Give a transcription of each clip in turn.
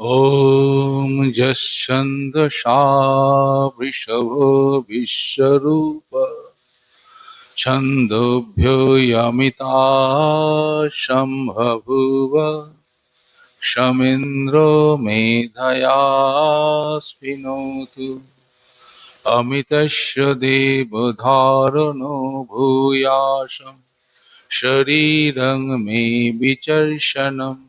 ॐ यश्चन्द्रशा वृषभो विश्वरूप छन्दोभ्यो यमिता शम्भुव शमिन्द्रो मेधया स्पिनोतु अमितस्य देवधारणो भूयाशं शरीरं मे विचर्षणम्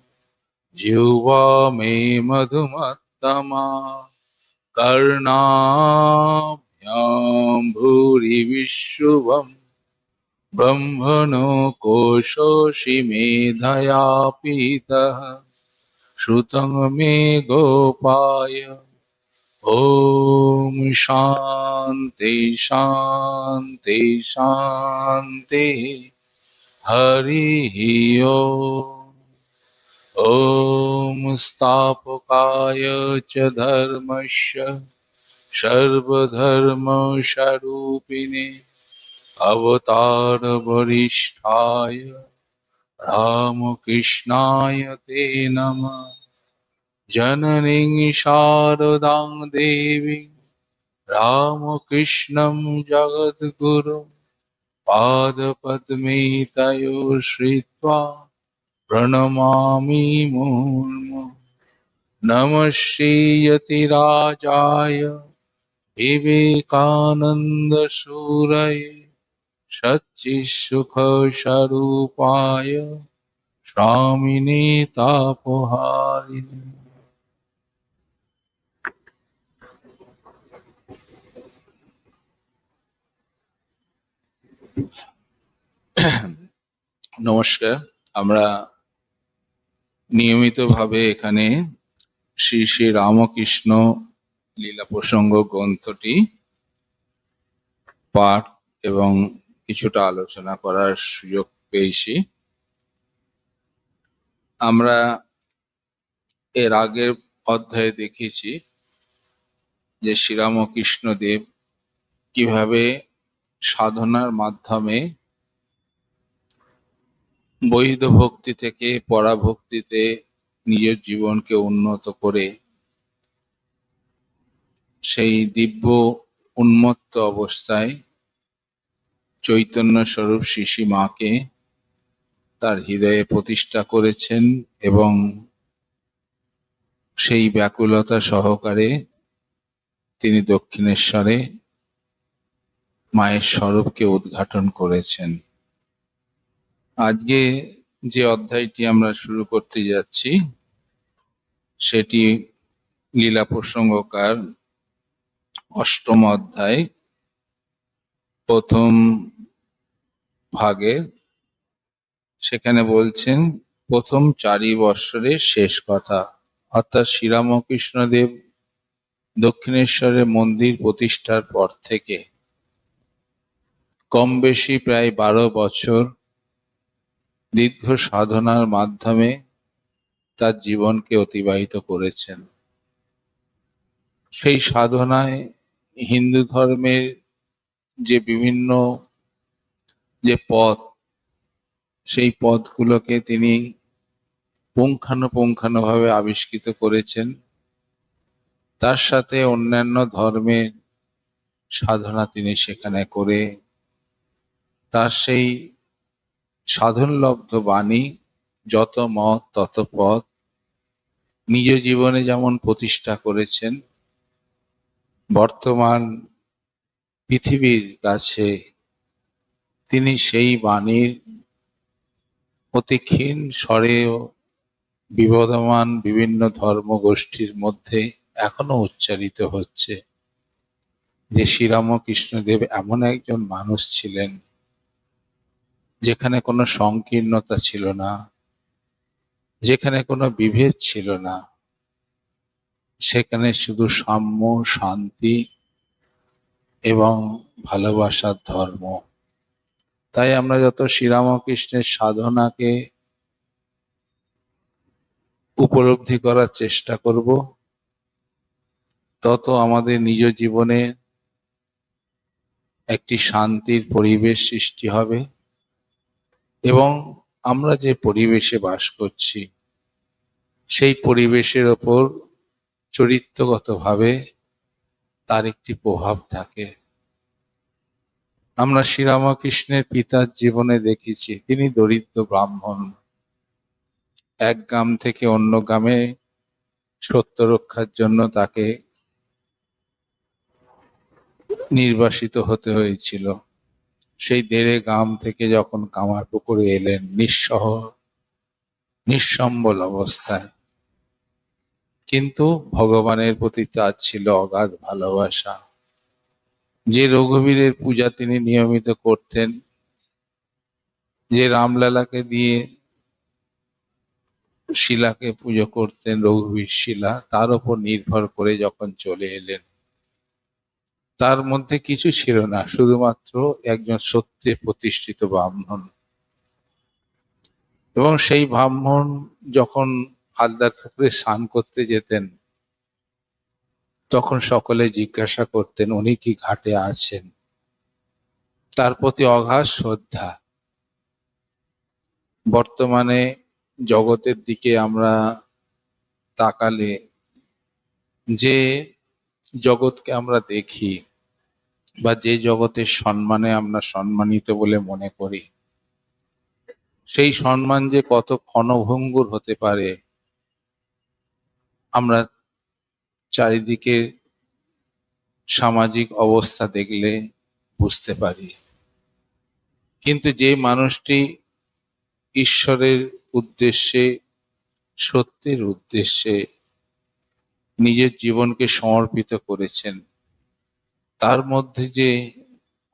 जिह्वा मे मधुमत्तमा कर्णाभ्यां भूरिविश्रुवम् ब्रह्मणो कोशोऽसि मेधया पीतः श्रुतं मे गोपाय ॐ शान्ति शान्ति शान्तिः हरिः ओम् ॐ स्थापकाय च धर्मस्य सर्वधर्मस्वरूपिणे अवतारवरिष्ठाय रामकृष्णाय ते नमः। जननीं शारदां देवीं रामकृष्णं जगद्गुरुं पादपद्मे तयो श्रित्वा प्रणमामि मुहुर्मुहुः। नमः श्रीयतिराजाय विवेकानन्दसूरये सच्चित्सुखस्वरूपाय स्वामिने तापहारिणे। নমস্কার। আমরা নিয়মিতভাবে এখানে শ্রী শ্রী রামকৃষ্ণ লীলা প্রসঙ্গ গ্রন্থটি পাঠ এবং কিছুটা আলোচনা করার সুযোগ পেয়েছি। আমরা এর আগের অধ্যায়ে দেখেছি যে শ্রীরামকৃষ্ণ দেব কিভাবে সাধনার মাধ্যমে বৈধ ভক্তি থেকে পরাভক্তিতে নিজের জীবনকে উন্নত করে সেই দিব্য উন্মত্ত অবস্থায় চৈতন্য স্বরূপ শ্রী মাকে তার হৃদয়ে প্রতিষ্ঠা করেছেন এবং সেই ব্যাকুলতা সহকারে তিনি দক্ষিণেশ্বরে মায়ের স্বরূপকে উদ্ঘাটন করেছেন। আজকে যে অধ্যায়টি আমরা শুরু করতে যাচ্ছি সেটি লীলা প্রসঙ্গকার অষ্টম অধ্যায় প্রথম ভাগে। সেখানে বলছেন প্রথম 4 বৎসরের শেষ কথা, অর্থাৎ শ্রীরামকৃষ্ণ দেব দক্ষিণেশ্বরে মন্দির প্রতিষ্ঠার পর থেকে কম বেশি প্রায় 12 বছর দীর্ঘ সাধনার মাধ্যমে তার জীবনকে অতিবাহিত করেছেন। সেই সাধনায় হিন্দু ধর্মের যে বিভিন্ন যে পথ, সেই পথগুলোকে তিনি পুঙ্খানুপুঙ্খানুভাবে আবিষ্কৃত করেছেন। তার সাথে অন্যান্য ধর্মের সাধনা তিনি সেখানে করে তার সেই সাধনলব্ধ বাণী যত মত তত পথ নিজ জীবনে যেমন প্রতিষ্ঠা করেছেন, বর্তমান পৃথিবীর কাছে তিনি সেই বাণীর অতি ক্ষীণ স্বরেও বিবদমান বিভিন্ন ধর্মগোষ্ঠীর মধ্যে এখনো উচ্চারিত হচ্ছে যে শ্রীরামকৃষ্ণদেব এমন একজন মানুষ ছিলেন যেখানে কোনো সংকীর্ণতা ছিল না, যেখানে কোনো বিভেদ ছিল না, সেখানে শুধু সাম্য, শান্তি এবং ভালোবাসার ধর্ম। তাই আমরা যত শ্রীরামকৃষ্ণের সাধনাকে উপলব্ধি করার চেষ্টা করব, তত আমাদের নিজ জীবনে একটি শান্তির পরিবেশ সৃষ্টি হবে এবং আমরা যে পরিবেশে বাস করছি সেই পরিবেশের ওপর চরিত্রগতভাবে তার একটি প্রভাব থাকে। আমরা শ্রীরামকৃষ্ণের পিতার জীবনে দেখেছি তিনি দরিদ্র ব্রাহ্মণ, এক গ্রাম থেকে অন্য গ্রামে সত্য রক্ষার জন্য তাকে নির্বাসিত হতে হয়েছিল। সেই ১.৫ গ্রাম থেকে যখন কামারপুকুরে এলেন নিঃসম্বল অবস্থায়, কিন্তু ভগবানের প্রতি তার ছিল অগাধ ভালোবাসা। যে রঘুবীরের পূজা তিনি নিয়মিত করতেন, যে রামলালাকে দিয়ে শিলাকে পুজো করতেন, রঘুবীর শিলা, তার উপর নির্ভর করে যখন চলে এলেন, তার মধ্যে কিছু ছিল না, শুধুমাত্র একজন সত্যে প্রতিষ্ঠিত ব্রাহ্মণ। এবং সেই ব্রাহ্মণ যখন হালদার পুকুরে স্নান করতে যেতেন, তখন সকলে জিজ্ঞাসা করতেন উনি কি ঘাটে আছেন। তার প্রতি অগাধ শ্রদ্ধা। বর্তমানে জগতের দিকে আমরা তাকালে যে জগৎকে আমরা দেখি, বা যে জগতের সম্মানে আমরা সম্মানিত বলে মনে করি, সেই সম্মান যে কত ক্ষণভঙ্গুর হতে পারে আমরা চারিদিকে সামাজিক অবস্থা দেখলে বুঝতে পারি। কিন্তু যে মানুষটি ঈশ্বরের উদ্দেশ্যে, সত্যের উদ্দেশ্যে নিজের জীবনকে সমর্পিত করেছেন, তার মধ্যে যে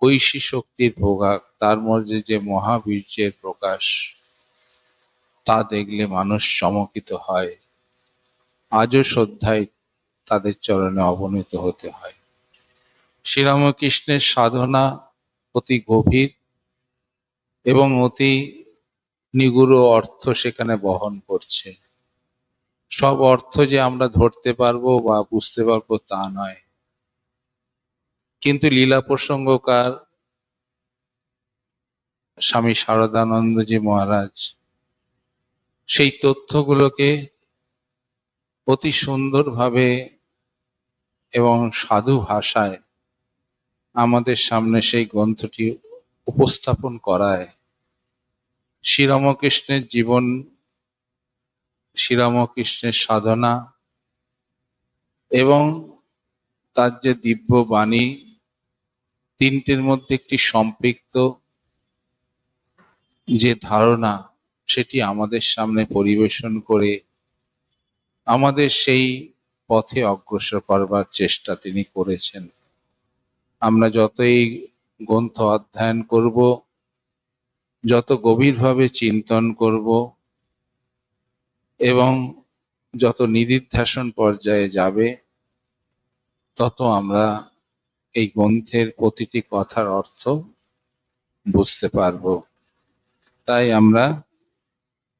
ঐশী শক্তির প্রকাশ, তার মধ্যে যে মহাবীর্যের প্রকাশ, তা দেখলে মানুষ চমকিত হয়। আজও শ্রদ্ধায় তাদের চরণে অবনীত হতে হয়। শ্রীরামকৃষ্ণের সাধনা অতি গভীর এবং অতি নিগুড় অর্থ সেখানে বহন করছে। সব অর্থ যে আমরা ধরতে পারবো বা বুঝতে পারবো তা নয়, কিন্তু লীলা প্রসঙ্গকার স্বামী শারদানন্দজি মহারাজ সেই তথ্যগুলোকে অতি সুন্দরভাবে এবং সাধু ভাষায় আমাদের সামনে সেই গ্রন্থটি উপস্থাপন করায়। শ্রীরামকৃষ্ণের জীবন, শ্রীরামকৃষ্ণের সাধনা এবং তার যে দিব্য বাণী, তিনটের মধ্যে একটি সম্পৃক্ত যে ধারণা, সেটি আমাদের সামনে পরিবেশন করে আমাদের সেই পথে অগ্রসর করবার চেষ্টা তিনি করেছেন। আমরা যত এই গ্রন্থ অধ্যয়ন করব, যত গভীরভাবে চিন্তন করব এবং যত নিদিধ্যাসন পর্যায়ে যাবে, তত আমরা এই গ্রন্থের প্রতিটি কথার অর্থ বুঝতে পারব। তাই আমরা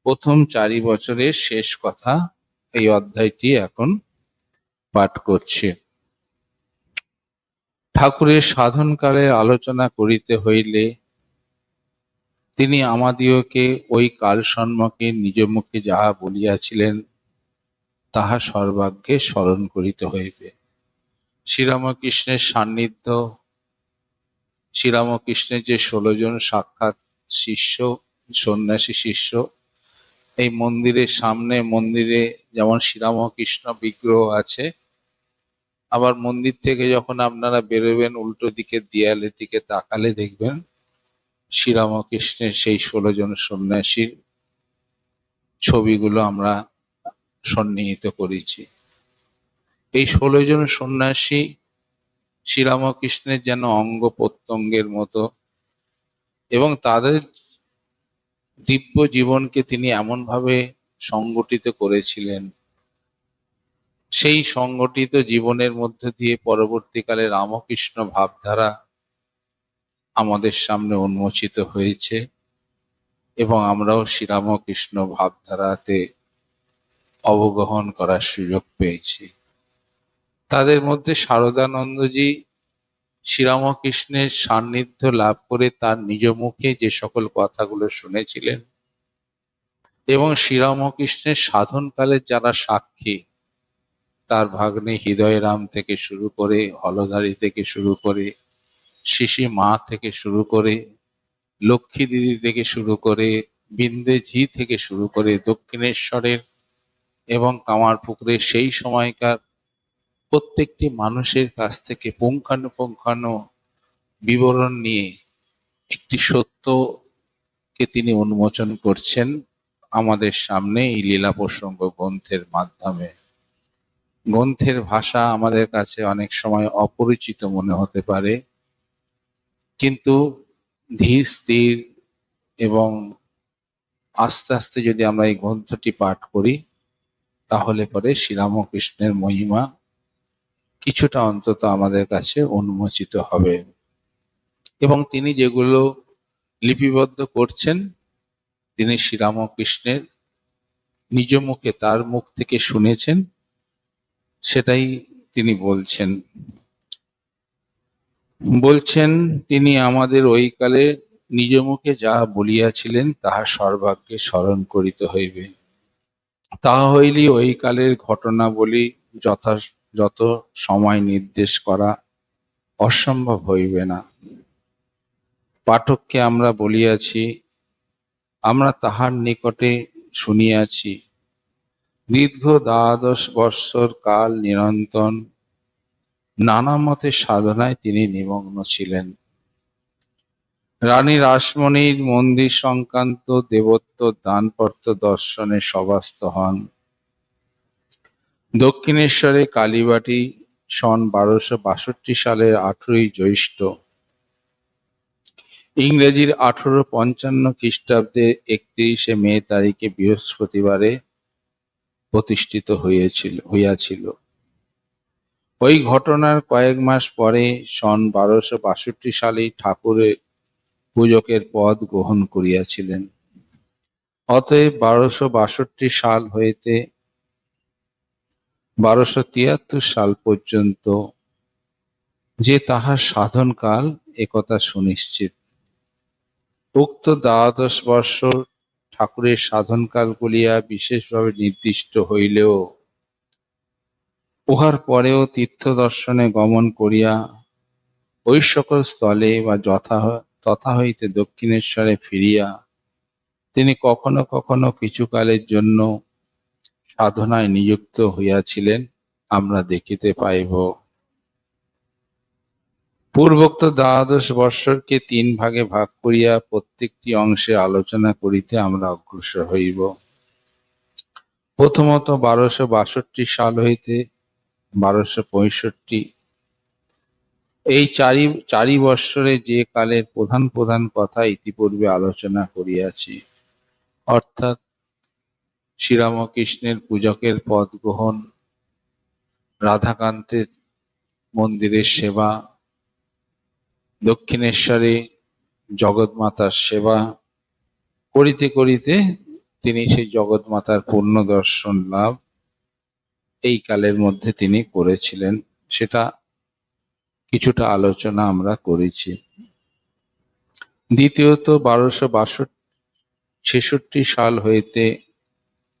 প্রথম 4 বছরের শেষ কথা এই অধ্যায়টি এখন পাঠ করছি। ঠাকুরের সাধনকালে আলোচনা করিতে হইলে তিনি আমাদিওকে ওই কাল সম্মুখে নিজ মুখে যাহা বলিয়াছিলেন তাহা সর্বাগ্রে স্মরণ করিতে হইবে। শ্রীরামকৃষ্ণের সান্নিধ্য, শ্রীরামকৃষ্ণের যে 16 জন সাক্ষাৎ শিষ্য, সন্ন্যাসী শিষ্য, এই মন্দিরের সামনে, মন্দিরে যেমন শ্রীরামকৃষ্ণ বিগ্রহ আছে, আবার মন্দির থেকে যখন আপনারা বেরোবেন উল্টো দিকে দেয়ালের দিকে তাকালে দেখবেন শ্রীরামকৃষ্ণের সেই 16 জন সন্ন্যাসীর ছবিগুলো আমরা সন্নিহিত করেছি। এই 16 জন সন্ন্যাসী শ্রীরামকৃষ্ণের যেন অঙ্গ প্রত্যঙ্গের মতো, এবং তাদের দিব্য জীবনকে তিনি এমনভাবে সংগঠিত করেছিলেন, সেই সংগঠিত জীবনের মধ্যে দিয়ে পরবর্তীকালে রামকৃষ্ণ ভাবধারা আমাদের সামনে উন্মোচিত হয়েছে এবং আমরাও শ্রীরামকৃষ্ণ ভাবধারাতে অবগাহন করার সুযোগ পেয়েছি। তাদের মধ্যে শারদানন্দজি শ্রীরামকৃষ্ণের সান্নিধ্য লাভ করে তার নিজ মুখে যে সকল কথাগুলো শুনেছিলেন, এবং শ্রীরামকৃষ্ণের সাধনকালের যারা সাক্ষী, তার ভাগ্নে হৃদয়রাম থেকে শুরু করে, হলধারী থেকে শুরু করে, শিশি মা থেকে শুরু করে, লক্ষ্মী দিদি থেকে শুরু করে, বিন্দেঝি থেকে শুরু করে, দক্ষিণেশ্বরের এবং কামারপুকুরের সেই সময়কার প্রত্যেকটি মানুষের কাছ থেকে পুঙ্খানুপুঙ্খানু বিবরণ নিয়ে একটি সত্যকে তিনি উন্মোচন করছেন আমাদের সামনে এই লীলা প্রসঙ্গ গ্রন্থের মাধ্যমে। গ্রন্থের ভাষা আমাদের কাছে অনেক সময় অপরিচিত মনে হতে পারে, কিন্তু ধীর স্থির এবং আস্তে আস্তে যদি আমরা এই গ্রন্থটি পাঠ করি, তাহলে পরে শ্রীরামকৃষ্ণের মহিমা কিছুটা অন্তত আমাদের কাছে উন্মোচিত হবে। এবং তিনি যেগুলো লিপিবদ্ধ করছেন, তিনি শ্রীরামকৃষ্ণের নিজ মুখে, তার মুখ থেকে শুনেছেন, সেটাই তিনি বলছেন তিনি আমাদের ওই কালে নিজ মুখে যাহা বলিয়াছিলেন তাহা সর্বাগ্রে স্মরণ করিতে হইবে। তাহা হইলে ওই কালের ঘটনাবলী যত সময় নির্দেশ করা অসম্ভব হইবে না। পাঠককে আমরা বলিয়াছি, আমরা তাহার নিকটে শুনিয়াছি, দীর্ঘ 12 বৎসর কাল নিরন্তর নানা মতে সাধনায় তিনি নিমগ্ন ছিলেন। রানী রাসমণির মন্দির সংক্রান্ত দেবত্ব দানপত্র দর্শনে সভাস্থ হন। দক্ষিণেশ্বরে কালীবাটি সন 1262 সালের 18 জ্যৈষ্ঠ, ইংরেজির 1855 খ্রিস্টাব্দের 31 মে তারিখে বৃহস্পতিবারে প্রতিষ্ঠিত হইয়াছিল। ওই ঘটনার কয়েক মাস পরে সন 1262 সালে ঠাকুরের পূজকের পদ গ্রহণ করিয়াছিলেন। অতএব 1262 সাল হইতে 1273 সাল পর্যন্ত যে তাহার সাধনকাল, একথা সুনিশ্চিত। উক্ত 12 বৎসর ঠাকুরের সাধনকাল বলিয়া বিশেষভাবে নির্দিষ্ট হইলেও উহার পরেও তীর্থ দর্শনে গমন করিয়া ওই সকল স্থলে বা তথা হইতে দক্ষিণেশ্বরে ফিরিয়া তিনি কখনো কখনো কিছুকালের জন্য সাধনায় নিযুক্ত হইয়াছিলেন, আমরা দেখিতে পাইব। পূর্বোক্ত 12 বৎসরকে 3 ভাগে ভাগ করিয়া প্রত্যেকটি অংশে আলোচনা করিতে আমরা অগ্রসর হইব। প্রথমত 1262 সাল হইতে 1265, এই চারি বৎসরে যে কালের প্রধান প্রধান কথা ইতিপূর্বে আলোচনা করিয়াছি, অর্থাৎ শ্রীরামকৃষ্ণের পূজকের পদ গ্রহণ, রাধাকান্তের মন্দিরের সেবা, দক্ষিণেশ্বরে জগৎমাতার সেবা করিতে করিতে তিনি সেই জগৎমাতার পূর্ণ দর্শন লাভ এই কালের মধ্যে তিনি করেছিলেন, সেটা কিছুটা আলোচনা আমরা করেছি। দ্বিতীয়ত 1266 সাল হইতে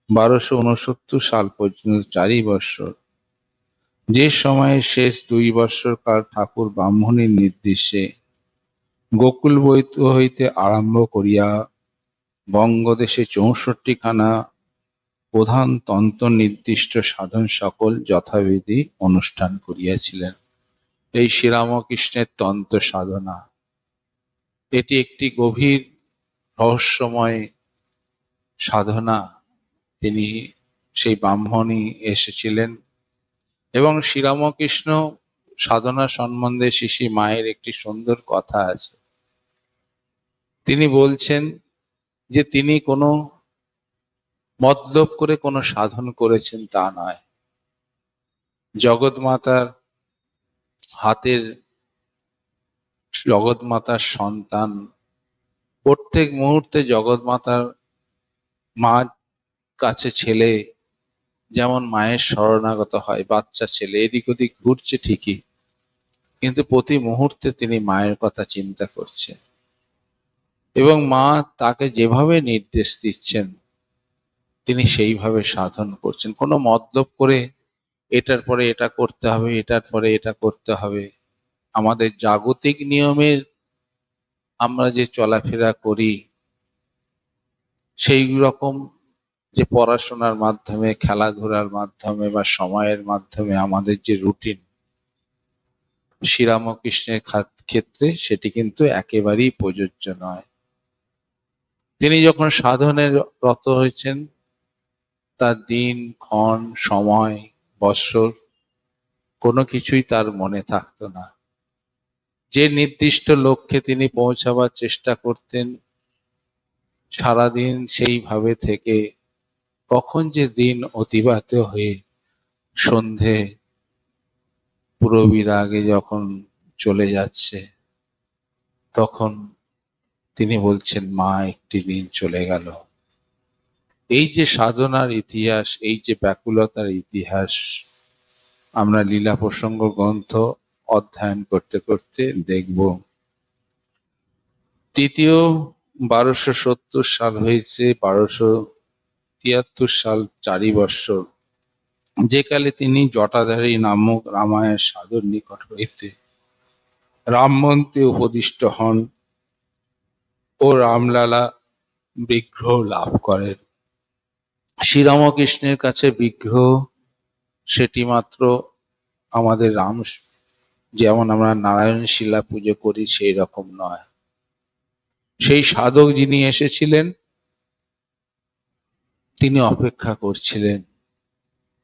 1269 সাল পর্যন্ত 4 বৎসর, যে সময়ে শেষ 2 বৎসর কাল ঠাকুর ব্রাহ্মণীর নির্দেশে গোকুল বৈত হইতে আরম্ভ করিয়া বঙ্গদেশে 64 খানা প্রধান তন্ত্র নির্দিষ্ট সাধন সকল যথাবিধি অনুষ্ঠান করিয়াছিলেন। এই শ্রীরামকৃষ্ণের তন্ত্র সাধনা, এটি একটি গভীর রহস্যময় সাধনা। তিনি সেই ব্রাহ্মণী এসেছিলেন এবং শ্রীরামকৃষ্ণ সাধনা সম্বন্ধে শিশি মায়ের একটি সুন্দর কথা আছে। তিনি বলছেন যে তিনি কোনো মতলব করে কোনো সাধন করেছেন তা নয়। জগৎমাতার হাতের, জগৎমাতার সন্তান, প্রত্যেক মুহূর্তে জগৎমাতার মা কাছে ছেলে যেমন মায়ের শরণাগত হয়, বাচ্চা ছেলে এদিক ওদিক ঘুরছে ঠিকই, কিন্তু প্রতি মুহূর্তে তিনি মায়ের কথা চিন্তা করছেন এবং মা তাকে যেভাবে নির্দেশ দিচ্ছেন তিনি সেইভাবে সাধন করছেন। কোনো মতলব করে এটার পরে এটা করতে হবে, এটার পরে এটা করতে হবে। আমাদের জাগতিক নিয়মের আমরা যে চলাফেরা করি, সেই রকম যে পড়াশোনার মাধ্যমে, খেলাধুলার মাধ্যমে বা সময়ের মাধ্যমে আমাদের যে রুটিন, শ্রীরামকৃষ্ণের ক্ষেত্রে সেটি কিন্তু একেবারেই প্রযোজ্য নয়। তিনি যখন সাধনের রত হয়েছেন, তার দিন ক্ষণ সময় বৎসর কোনো কিছুই তার মনে থাকতো না। যে নির্দিষ্ট লক্ষ্যে তিনি পৌঁছাবার চেষ্টা করতেন, সারাদিন সেইভাবে থেকে কখন যে দিন অতিবাহিত হয়ে সন্ধে পুরবীর আগে যখন চলে যাচ্ছে, তখন তিনি বলছেন, মা একটি দিন চলে গেল। এই যে সাধনার ইতিহাস, এই যে ব্যাকুলতার ইতিহাস, আমরা লীলা প্রসঙ্গ গ্রন্থ অধ্যয়ন করতে করতে দেখব। তৃতীয় 1270 সাল হয়েছে, 1273 সাল 4 বৎসর, যে কালে তিনি জটাধারী নামক রামায়ণ সাধুর নিকট হইতে রামমন্ত্রে উপদিষ্ট হন ও রামলালা বিগ্রহ লাভ করেন। শ্রীরামকৃষ্ণের কাছে বিগ্রহ সেটি মাত্র আমাদের রাম, যেমন আমরা নারায়ণ শিলা পুজো করি সেই রকম নয়। সেই সাধক যিনি এসেছিলেন, তিনি অপেক্ষা করছিলেন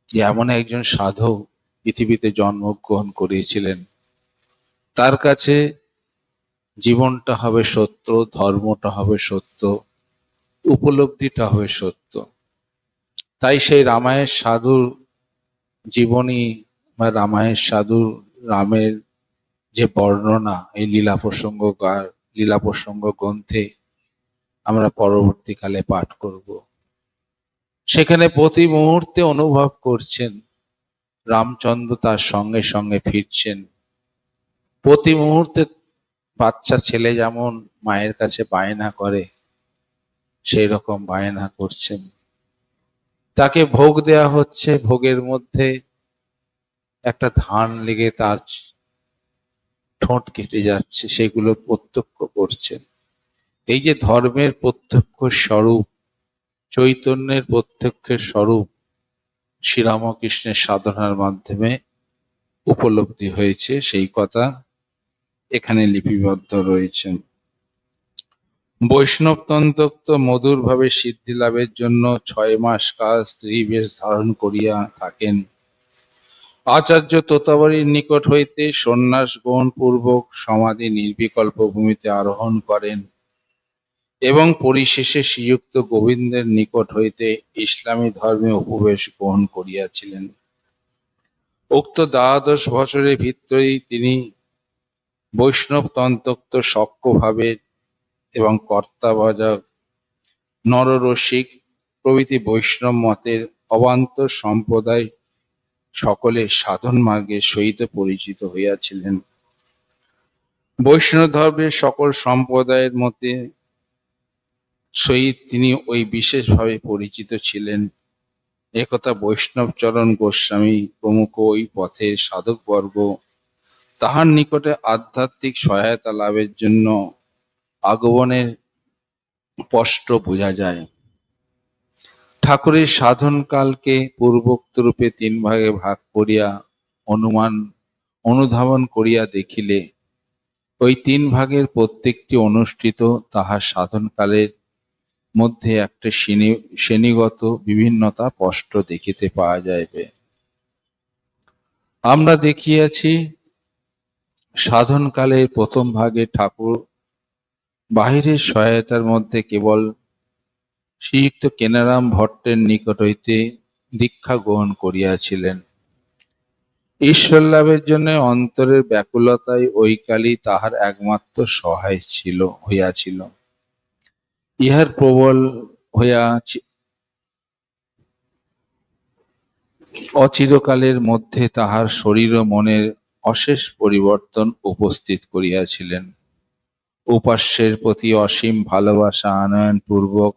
যে এমন একজন সাধক পৃথিবীতে জন্মগ্রহণ করিয়েছিলেন, তার কাছে জীবনটা হবে সত্য, ধর্মটা হবে সত্য, উপলব্ধিটা হবে সত্য। তাই সেই রামায়ণ সাধুর জীবনী বা রামায়ণ সাধুর রামের যে বর্ণনা, এই লীলা প্রসঙ্গ গ্রন্থে আমরা পরবর্তীকালে পাঠ করব। সেখানে প্রতি মুহূর্তে অনুভব করছেন রামচন্দ্র তার সঙ্গে সঙ্গে ফিরছেন। প্রতি মুহূর্তে বাচ্চা ছেলে যেমন মায়ের কাছে বায়না করে, সেই রকম বায়না করছেন। তাকে ভোগ দেয়া হচ্ছে, ভোগের মধ্যে একটা ধান লেগে তার ঠোঁট কেটে যাচ্ছে, সেগুলো প্রত্যক্ষ করছেন। এই যে ধর্মের প্রত্যক্ষ স্বরূপ, চৈতন্যের প্রত্যক্ষের স্বরূপ শ্রীরামকৃষ্ণের সাধনার মাধ্যমে উপলব্ধি হয়েছে, সেই কথা এখানে লিপিবদ্ধ রয়েছে। বৈষ্ণব তন্ত্র মধুর ভাবে সিদ্ধি লাভের জন্য 6 মাস কাল স্ত্রী বেশ ধারণ করিয়া থাকেন। আচার্য তোতাবাড়ির নিকট হইতে সন্ন্যাস গ্রহণ পূর্বক সমাধি নির্বিকল্প ভূমিতে আরোহণ করেন এবং পরিশেষে শ্রীযুক্ত গোবিন্দের নিকট হইতে ইসলামী ধর্মে উপবেশ গ্রহণ করিয়াছিলেন। উক্ত 12 বছরের ভিতরেই তিনি বৈষ্ণব তন্ত্র সক্যভাবের এবং কর্তাবাজক, নররসিক প্রভৃতি বৈষ্ণব মতের অবান্তর সম্প্রদায় সকলে সাধন মার্গের সহিত পরিচিত হইয়াছিলেন। বৈষ্ণব ধর্মের সকল সম্প্রদায়ের মতে সহিত তিনি ওই বিশেষভাবে পরিচিত ছিলেন, একথা বৈষ্ণবচরণ গোস্বামী প্রমুখ ওই পথের সাধকবর্গ তাহার নিকটে আধ্যাত্মিক সহায়তা লাভের জন্য আগমনের স্পষ্ট বোঝা যায়। ঠাকুরের সাধনকালকে পূর্বোক্ত রূপে 3 ভাগে ভাগ করিয়া অনুধাবন করিয়া দেখিলে ওই 3 ভাগের প্রত্যেকটি অনুষ্ঠিত তাহার সাধনকালের মধ্যে একটা শ্রেণীগত বিভিন্নতা স্পষ্ট দেখিতে পাওয়া যাইবে। আমরা দেখিয়াছি সাধনকালের প্রথম ভাগে ঠাকুর বাহিরের সহায়তার মধ্যে কেবল শ্রীযুক্ত কেনারাম ভট্টের নিকট হইতে দীক্ষা গ্রহণ করিয়াছিলেন। ঈশ্বর লাভের জন্য অন্তরের ব্যাকুলতাই ওই কালই তাহার একমাত্র সহায় হইয়াছিল। ইহার প্রবল হইয়া অচিরকালের মধ্যে তাহার শরীর ও মনের অশেষ পরিবর্তন উপস্থিত করিয়াছিলেন। উপাস্যের প্রতি অসীম ভালোবাসা আনয়ন পূর্বক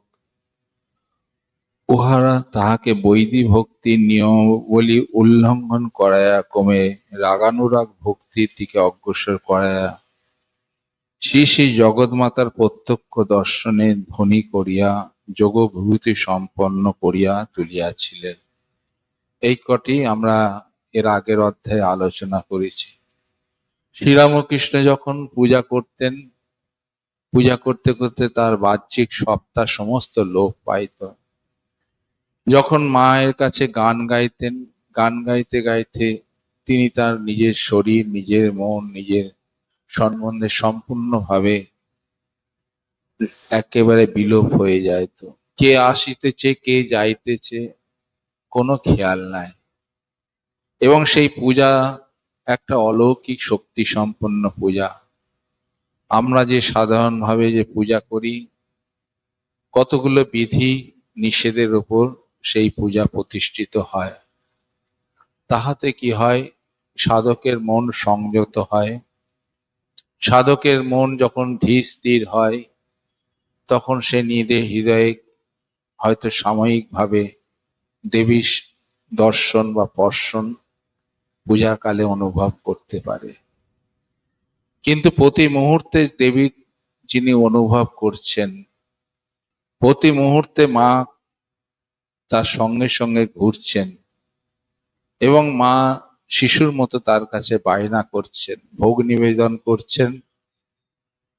উহারা তাহাকে বৈদি ভক্তির নিয়মাবলী উল্লঙ্ঘন করাইয়া ক্রমে রাগানুরাগ ভক্তির দিকে অগ্রসর করাইয়া শ্রী শ্রী জগৎমাতার প্রত্যক্ষ দর্শনে ধনী করিয়া যোগ বিভূতি সম্পন্ন করিয়া তুলিয়াছিলেন। এই কটি আমরা এর আগের অধ্যায়ে আলোচনা করেছি। শ্রীরামকৃষ্ণ যখন পূজা করতেন, পূজা করতে করতে তার বাহ্যিক সত্তা সমস্ত লোপ পাইত। যখন মায়ের কাছে গান গাইতেন, গান গাইতে গাইতে তিনি তার নিজের শরীর, নিজের মন, নিজের সম্বন্ধে সম্পূর্ণভাবে একেবারে বিলোপ হয়ে যাইত। কে আসিতেছে, কে যাইতেছে, কোনো খেয়াল নাই। এবং সেই পূজা একটা অলৌকিক শক্তি সম্পন্ন পূজা। আমরা যে সাধারণভাবে যে পূজা করি, কতগুলো বিধি নিষেধের উপর সেই পূজা প্রতিষ্ঠিত হয়। তাহাতে কি হয়, সাধকের মন সংযত হয়। সাধকের মন যখন ধীর স্থির হয়, তখন সে নিজের হৃদয়ে হয়তো সাময়িকভাবে দেবীর দর্শন বা স্পর্শন পূজাকালে অনুভব করতে পারে। কিন্তু প্রতি মুহূর্তে দেবী যিনি অনুভব করছেন, প্রতি মুহূর্তে মা তার সঙ্গে সঙ্গে ঘুরছেন এবং মা শিশুর মতো তার কাছে বায়না করছেন, ভোগ নিবেদন করছেন।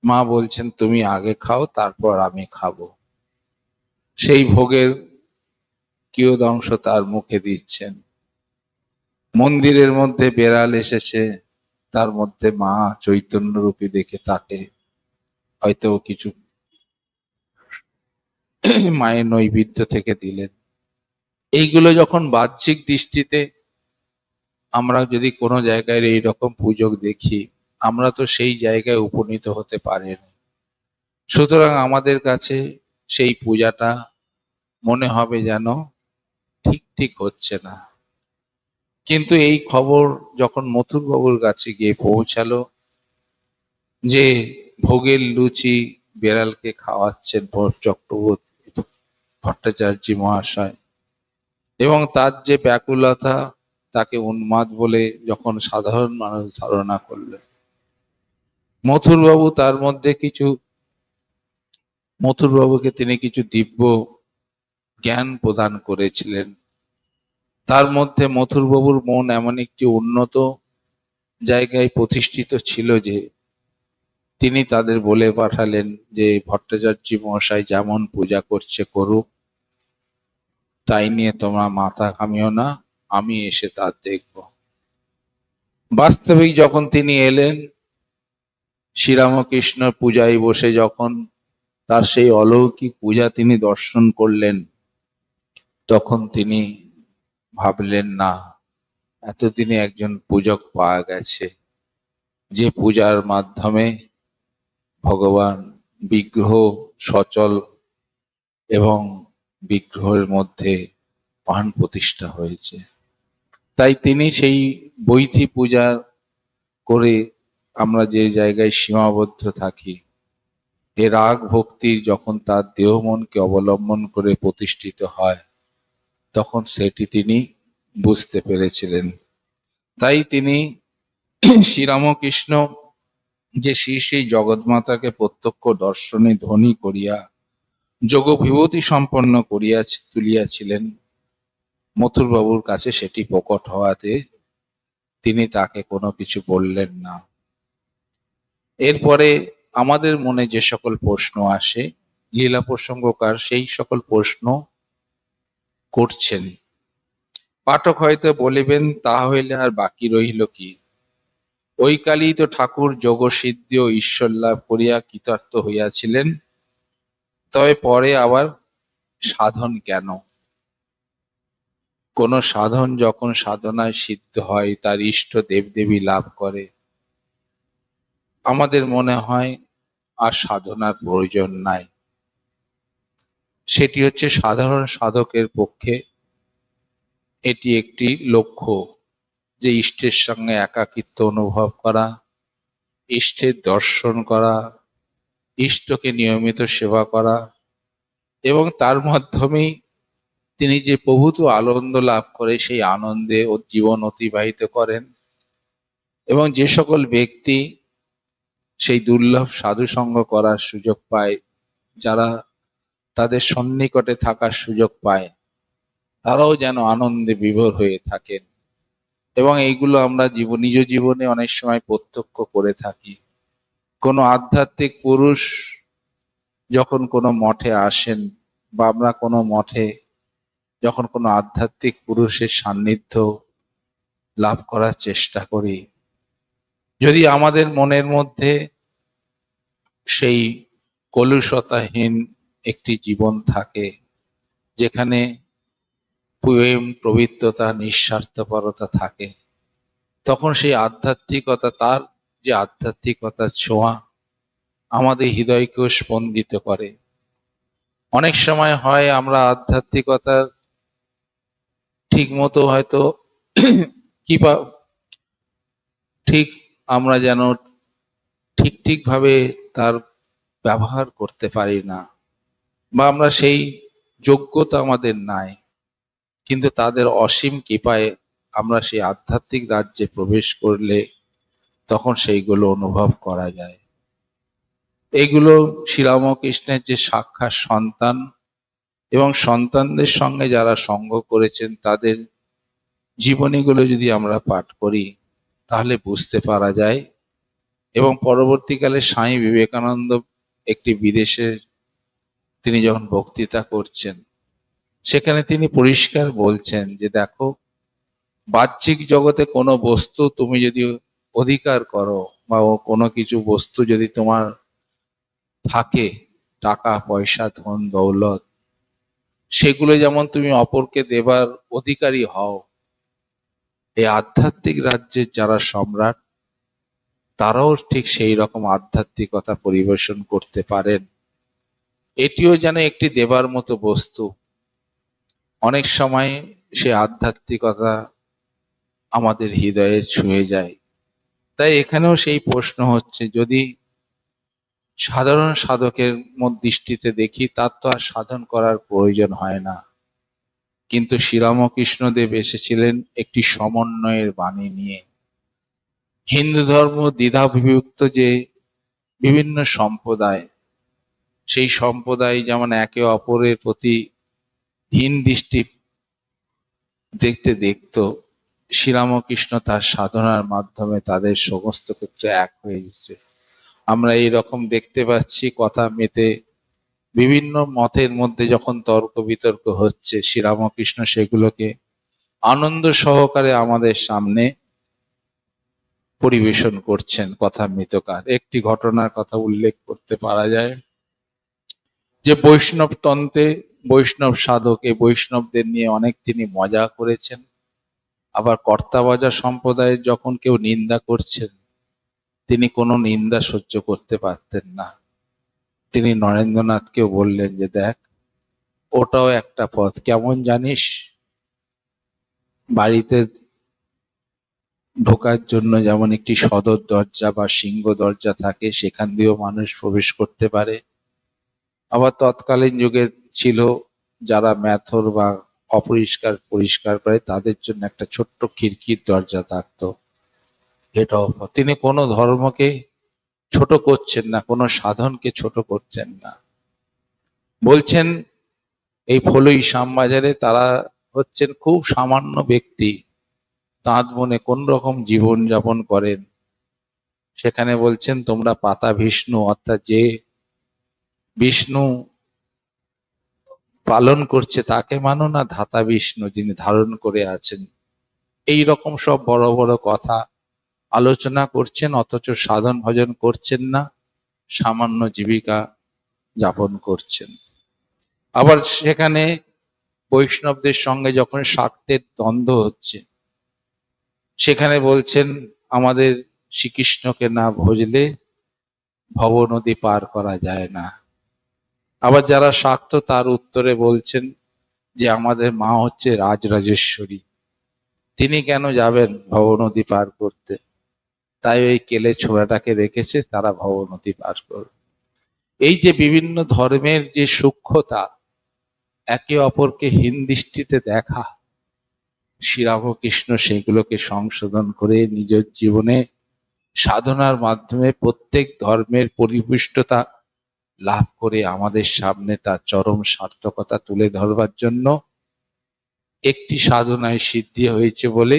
মা বলছেন তুমি আগে খাও, তারপর আমি খাবো। সেই ভোগের কিয়দংশ তার মুখে দিচ্ছেন। মন্দিরের মধ্যে বেড়াল এসেছে, তার মধ্যে মা চৈতন্য রূপী দেখে তাকে হয়তো কিছু মায়ের নৈবেদ্য থেকে দিলেন। এইগুলো যখন বাহ্যিক দৃষ্টিতে আমরা যদি কোনো জায়গায় এইরকম পুজো দেখি, আমরা তো সেই জায়গায় উপনীত হতে পারি না। সুতরাং আমাদের কাছে সেই পূজাটা মনে হবে যেন ঠিক ঠিক হচ্ছে না। কিন্তু এই খবর যখন মথুর বাবুর কাছে গিয়ে পৌঁছালো যে ভোগের লুচি বেড়ালকে খাওয়াচ্ছেন চক্রবর্তী ভট্টাচার্য মহাশয়, এবং তার যে ব্যাকুলতা, তাকে উন্মাদ বলে যখন সাধারণ মানুষ ধারণা করলেন, মথুরবাবু তার মধ্যে কিছু, মথুরবাবুকে তিনি কিছু দিব্য জ্ঞান প্রদান করেছিলেন। তার মধ্যে মথুরবাবুর মন এমন একটি উন্নত জায়গায় প্রতিষ্ঠিত ছিল যে তিনি তাদের বলে পাঠালেন যে ভট্টাচার্য মহাশয় যেমন পূজা করছে করুক, তাই নিয়ে তোমরা মাথা ঘামিও না, আমি এসে তা দেখব। বাস্তবিক যখন তিনি এলেন, শ্রীরামকৃষ্ণ পূজায় বসে যখন তার সেই অলৌকিক পূজা তিনি দর্শন করলেন, তখন তিনি ভাবলেন না, এতদিনে একজন পূজক পাওয়া গেছে, যে পূজার মাধ্যমে ভগবান বিগ্রহ সচল এবং বিগ্রহের মধ্যে প্রাণ প্রতিষ্ঠা হয়েছে। তাই তিনি সেই বৈধি পূজা করে আমরা যে জায়গায় সীমাবদ্ধ থাকি, এ রাগ ভক্তি যখন তার দেহ মনকে অবলম্বন করে প্রতিষ্ঠিত হয়, তখন সেটি তিনি বুঝতে পেরেছিলেন। তাই তিনি শ্রীরামকৃষ্ণ যে শ্রী শ্রী জগৎমাতাকে প্রত্যক্ষ দর্শনে ধনী করিয়া যোগ বিভূতি সম্পন্ন করিয়া তুলিয়াছিলেন, মথুরবাবুর কাছে সেটি প্রকট হওয়াতে তিনি তাকে কোনো কিছু বললেন না। এরপরে আমাদের মনে যে সকল প্রশ্ন আসে, লীলা প্রসঙ্গকার সেই সকল প্রশ্ন করছেন। পাঠক হয়তো বলিবেন, তা হইলে আর বাকি রইল কি? ওই কালেই তো ঠাকুর যোগসিদ্ধি ও ঈশ্বর লাভ করিয়া কৃতার্থ হইয়াছিলেন, তবে পরে আবার সাধন কেন? কোন সাধন যখন সাধনায় সিদ্ধ হয়, তার ইষ্ট দেবদেবী লাভ করে, আমাদের মনে হয় আর সাধনার প্রয়োজন নাই। সেটি হচ্ছে সাধারণ সাধকের পক্ষে এটি একটি লক্ষ্য, যে ইষ্টের সঙ্গে একাকিত্ব অনুভব করা, ইষ্টের দর্শন করা, ইষ্টকে নিয়মিত সেবা করা, এবং তার মাধ্যমেই তিনি যে প্রভূত আনন্দ লাভ করে সেই আনন্দে জীবন অতিবাহিত করেন। এবং যে সকল ব্যক্তি সেই দুর্লভ সাধু সঙ্গ করার সুযোগ পায়, যারা তাদের সন্নিকটে থাকার সুযোগ পায়, তারাও যেন আনন্দে বিভোর হয়ে থাকেন। এবং এইগুলো আমরা নিজ জীবনে অনেক সময় প্রত্যক্ষ করে থাকি। কোনো আধ্যাত্মিক পুরুষ যখন কোনো মঠে আসেন, বা আমরা কোনো মঠে যখন কোনো আধ্যাত্মিক পুরুষের সান্নিধ্য লাভ করার চেষ্টা করি, যদি আমাদের মনের মধ্যে সেই কলুষতাহীন একটি জীবন থাকে, যেখানে প্রেম, পবিত্রতা, নিঃস্বার্থপরতা থাকে, তখন সেই আধ্যাত্মিকতা, তার যে আধ্যাত্মিকতার ছোঁয়া আমাদের হৃদয়কেও স্পন্দিত করে। অনেক সময় হয় আমরা আধ্যাত্মিকতার ঠিক মতো হয়তো কি ঠিক আমরা যেন ঠিক ভাবে তার ব্যবহার করতে পারি না, বা আমরা সেই যোগ্যতা আমাদের নাই, কিন্তু তাদের অসীম কৃপায় আমরা সেই আধ্যাত্মিক রাজ্যে প্রবেশ করলে তখন সেইগুলো অনুভব করা যায়। এইগুলো শ্রীরামকৃষ্ণের যে সাক্ষাৎ সন্তান এবং সন্তানদের সঙ্গে যারা সঙ্গ করেছেন, তাদের জীবনীগুলো যদি আমরা পাঠ করি তাহলে বুঝতে পারা যায়। এবং পরবর্তীকালে স্বামী বিবেকানন্দ একটি বিদেশে তিনি যখন বক্তৃতা করছেন, সেখানে তিনি পরিষ্কার বলছেন যে দেখো, বাহ্যিক জগতে কোনো বস্তু তুমি যদি অধিকার করো, বা কোনো কিছু বস্তু যদি তোমার থাকে, টাকা পয়সা ধন দৌলত, সেগুলো যেমন তুমি অপরকে দেবার অধিকারী হও, এই আধ্যাত্মিক রাজ্যের যারা সম্রাট, তারাও ঠিক সেই রকম আধ্যাত্মিকতা পরিবেশন করতে পারেন। এটিও যেন একটি দেবার মতো বস্তু। অনেক সময় সে আধ্যাত্মিকতা আমাদের হৃদয়ে ছুঁয়ে যায়। তাই এখানেও সেই প্রশ্ন হচ্ছে, যদি সাধারণ সাধকের দৃষ্টিতে দেখি, তার তো আর সাধন করার প্রয়োজন হয় না, কিন্তু শ্রীরামকৃষ্ণদেব এসেছিলেন একটি সমন্বয়ের বাণী নিয়ে। হিন্দু ধর্ম দ্বিধা বিভক্ত যে বিভিন্ন সম্প্রদায়, সেই সম্প্রদায় যেমন একে অপরের প্রতি হীন দৃষ্টি দেখতে দেখতো, শ্রীরামকৃষ্ণ তার সাধনার মাধ্যমে তাদের সমস্ত ক্ষেত্রে এক হয়ে গেছে। আমরা এই রকম দেখতে পাচ্ছি, কথা মেতে বিভিন্ন মতের মধ্যে যখন তর্ক বিতর্ক হচ্ছে, শ্রীরামকৃষ্ণ সেগুলোকে আনন্দ সহকারে আমাদের সামনে পরিবেশন করছেন কথা মিতকার। একটি ঘটনার কথা উল্লেখ করতে পারা যায়, যে বৈষ্ণব তন্ত্রে বৈষ্ণব সাধক, এই বৈষ্ণবদের নিয়ে অনেক তিনি মজা করেছেন। আবার কর্তাবাজা সম্প্রদায়ের যখন কেউ নিন্দা করছেন, তিনি কোনো নিন্দা সহ্য করতে পারতেন না। তিনি নরেন্দ্রনাথকেও বললেন যে দেখ, ওটাও একটা পথ, কেমন জানিস, বাড়িতে ঢোকার জন্য যেমন একটি সদর দরজা বা সিংহ দরজা থাকে, সেখান দিয়েও মানুষ প্রবেশ করতে পারে। আবার তৎকালীন যুগে ছিল, যারা মেথর বা অপরিষ্কার পরিষ্কার করে, তাদের জন্য একটা ছোট্ট খিড়কির দরজা থাকতো, এটাও। তিনি কোনো ধর্মকে ছোট করছেন না, কোনো সাধনকে ছোট করছেন না। বলছেন এই ফলই শ্যামবাজারে তারা হচ্ছেন খুব সামান্য ব্যক্তি, তাঁত বনে কোন রকম জীবন যাপন করেন। সেখানে বলছেন তোমরা পাতা বিষ্ণু, অর্থাৎ যে বিষ্ণু পালন করছে তাকে মানো না, ধাতা বিষ্ণু যিনি ধারণ করে আছেন। এই রকম সব বড় বড় কথা আলোচনা করছেন, অথচ সাধন ভজন করছেন না, সামান্য জীবিকা যাপন করছেন। আবার সেখানে বৈষ্ণবদের সঙ্গে যখন শাক্তের দ্বন্দ্ব হচ্ছে, সেখানে বলছেন আমাদের শ্রীকৃষ্ণকে না ভজলে ভব নদী পার করা যায় না। আবার যারা শাক্ত তার উত্তরে বলছেন যে আমাদের মা হচ্ছে রাজরাজেশ্বরী, তিনি কেন যাবেন ভব নদী পার করতে, তাই ওই কেলে ছোড়াটাকে রেখেছে, তারা ভব নদী পার করবে। এই যে বিভিন্ন ধর্মের যে সূক্ষ্মতা, একে অপরকে হীন দৃষ্টিতে দেখা, শ্রীরামকৃষ্ণ সেগুলোকে সংশোধন করে নিজের জীবনে সাধনার মাধ্যমে প্রত্যেক ধর্মের পরিপুষ্টতা লাভ করে আমাদের সামনে তার চরম সার্থকতা তুলে ধরবার জন্য একটি সাধনায় সিদ্ধি হয়েছে বলে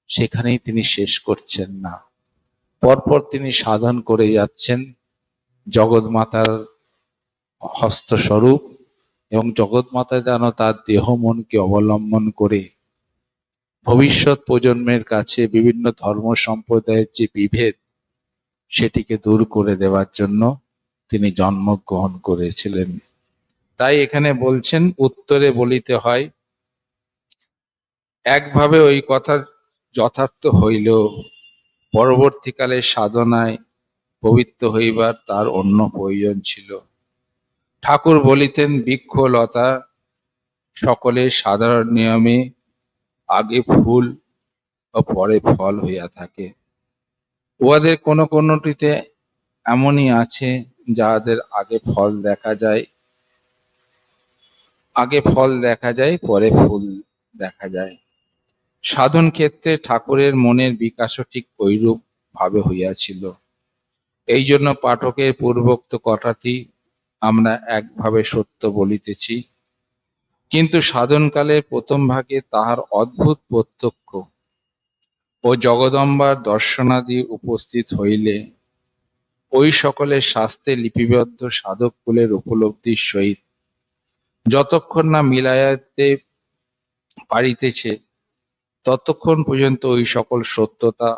সেখানেই তিনি শেষ করছেন না, পরপর তিনি সাধন করে যাচ্ছেন জগৎমাতার হস্তস্বরূপ, এবং জগৎমাতা যেন তার দেহ মনকে অবলম্বন করে ভবিষ্যৎ প্রজন্মের কাছে বিভিন্ন ধর্ম সম্প্রদায়ের যে বিভেদ সেটিকে দূর করে দেওয়ার জন্য তিনি জন্মগ্রহণ করেছিলেন। তাই এখানে বলছেন, উত্তরে বলিতে হয়, একভাবে ওই কথার যথার্থ হইলেও পরবর্তীকালে সাধনায় পবিত্র হইবার তার অন্য প্রয়োজন ছিল। ঠাকুর বলিতেন, বৃক্ষ লতা সকলের সাধারণ নিয়মে আগে ফুল ও পরে ফল হইয়া থাকে। উহাদের কোনো কোনোটিতে এমনই আছে যাহাদের আগে ফল দেখা যায় পরে ফুল দেখা যায়। সাধন ক্ষেত্রে ঠাকুরের মনের বিকাশও ঠিক ঐরূপ ভাবে হইয়াছিল। এই জন্য পাঠকের পূর্বোক্ত কথাটি আমরা একভাবে সত্য বলিতেছি, কিন্তু সাধনকালের প্রথম ভাগে তাহার অদ্ভুত প্রত্যক্ষ ও জগদম্বার দর্শনাদি উপস্থিত হইলে ওই সকলের শাস্ত্রে লিপিবদ্ধ সাধক কুলের উপলব্ধির সহিত যতক্ষণ না মিলাইতে পারিতেছে ততক্ষণ পর্যন্ত ওই সকল সত্যতা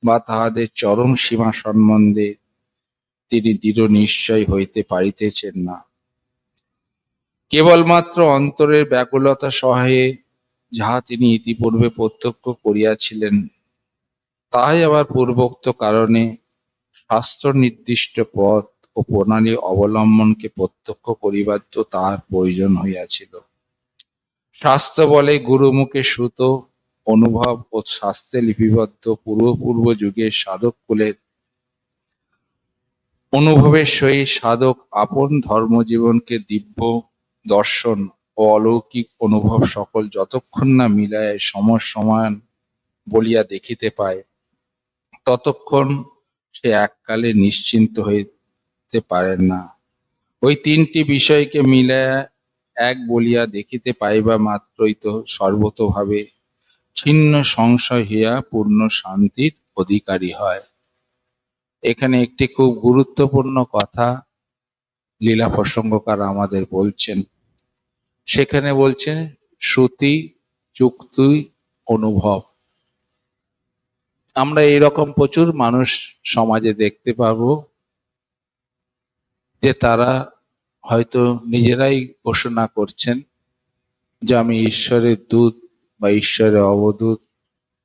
বা তাহাদের চরম সীমা সম্বন্ধে তিনি দৃঢ় নিশ্চয় হইতে পারিতেছেন না। কেবলমাত্র অন্তরের ব্যাকুলতা সহায়ে যাহা তিনি ইতিপূর্বে প্রত্যক্ষ করিয়াছিলেন তাহাই আবার পূর্বোক্ত কারণে শাস্ত্র নির্দিষ্ট পথ ও প্রণালী অবলম্বনকে প্রত্যক্ষ করিবার তো তাহার প্রয়োজন হইয়াছিল। শাস্ত্র বলে গুরুমুখে শ্রুত অনুভব ও শাস্ত্রে লিপিবদ্ধ পূর্ব যুগের সাধক কুলের অনুভবের সহিত সাধক আপন ধর্মজীবনকে দিব্য দর্শন ও অলৌকিক অনুভব সকল যতক্ষণ না মিলায় সমসমান বলিয়া দেখিতে পায় ততক্ষণ সে এককালে নিশ্চিন্ত হইতে পারেন না। ওই তিনটি বিষয়কে মিলাইয়া এক বলিয়া দেখিতে পাইবা মাত্রই তো সর্বতোভাবে ছিন্ন সংশয় হইয়া পূর্ণ শান্তির অধিকারী হয়। এখানে একটি খুব গুরুত্বপূর্ণ কথা লীলা প্রসঙ্গকার আমাদের বলছেন। সেখানে বলছেন শ্রুতি, যুক্তি, অনুভব। আমরা এইরকম প্রচুর মানুষ সমাজে দেখতে পাবো যে তারা হয়তো নিজেরাই ঘোষণা করছেন যে আমি ঈশ্বরের দূত বা ঈশ্বরের অবদূত,